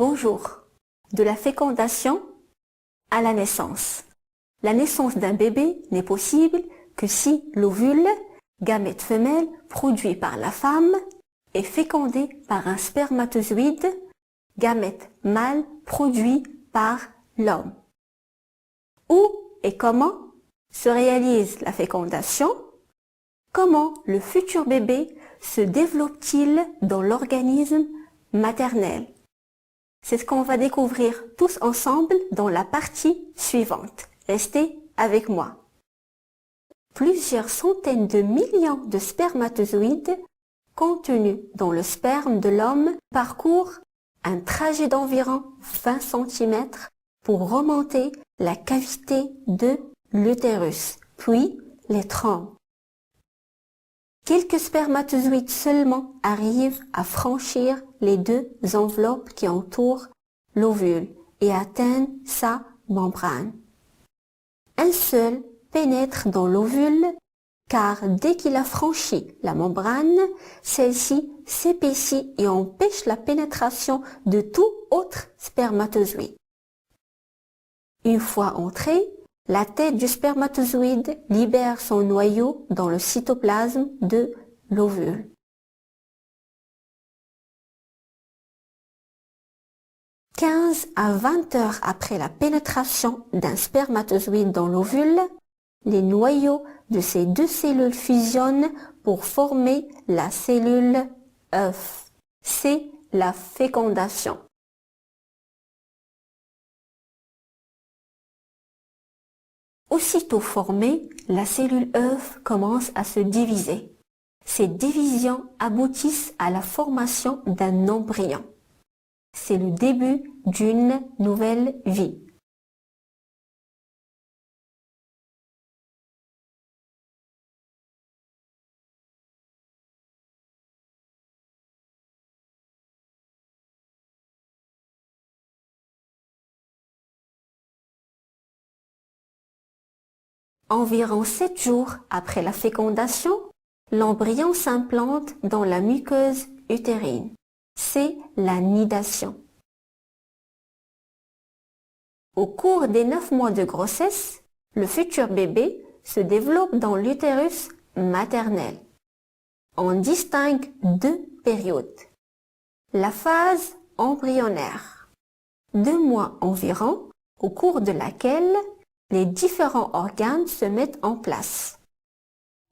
Bonjour. De la fécondation à la naissance. La naissance d'un bébé n'est possible que si l'ovule, gamète femelle produit par la femme, est fécondé par un spermatozoïde, gamète mâle produit par l'homme. Où et comment se réalise la fécondation? Comment le futur bébé se développe-t-il dans l'organisme maternel? C'est ce qu'on va découvrir tous ensemble dans la partie suivante. Restez avec moi. Plusieurs centaines de millions de spermatozoïdes contenus dans le sperme de l'homme parcourent un trajet d'environ 20 cm pour remonter la cavité de l'utérus, puis les trompes. Quelques spermatozoïdes seulement arrivent à franchir les deux enveloppes qui entourent l'ovule et atteignent sa membrane. Un seul pénètre dans l'ovule car dès qu'il a franchi la membrane, celle-ci s'épaissit et empêche la pénétration de tout autre spermatozoïde. Une fois entré, la tête du spermatozoïde libère son noyau dans le cytoplasme de l'ovule. « 15 à 20 heures après la pénétration d'un spermatozoïde dans l'ovule, les noyaux de ces deux cellules fusionnent pour former la cellule œuf. C'est la fécondation. Aussitôt formée, la cellule œuf commence à se diviser. Ces divisions aboutissent à la formation d'un embryon. C'est le début d'une nouvelle vie. Environ 7 jours après la fécondation, l'embryon s'implante dans la muqueuse utérine. C'est la nidation. Au cours des 9 mois de grossesse, le futur bébé se développe dans l'utérus maternel. On distingue deux périodes. La phase embryonnaire, 2 mois environ, au cours de laquelle les différents organes se mettent en place.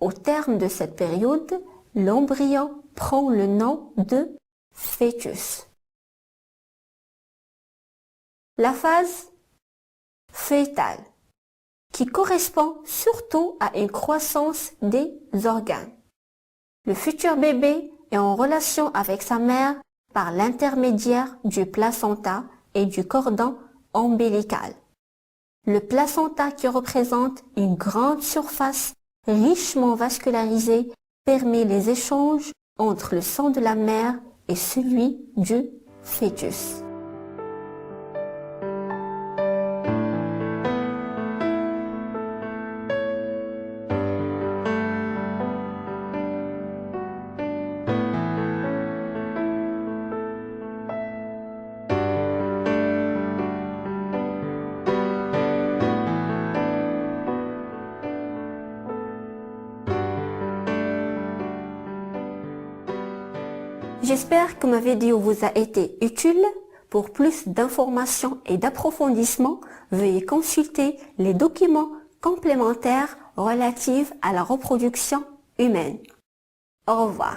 Au terme de cette période, l'embryon prend le nom de fœtus. La phase fœtale, qui correspond surtout à une croissance des organes. Le futur bébé est en relation avec sa mère par l'intermédiaire du placenta et du cordon ombilical. Le placenta, qui représente une grande surface richement vascularisée, permet les échanges entre le sang de la mère et celui du fœtus. J'espère que ma vidéo vous a été utile. Pour plus d'informations et d'approfondissements, veuillez consulter les documents complémentaires relatifs à la reproduction humaine. Au revoir.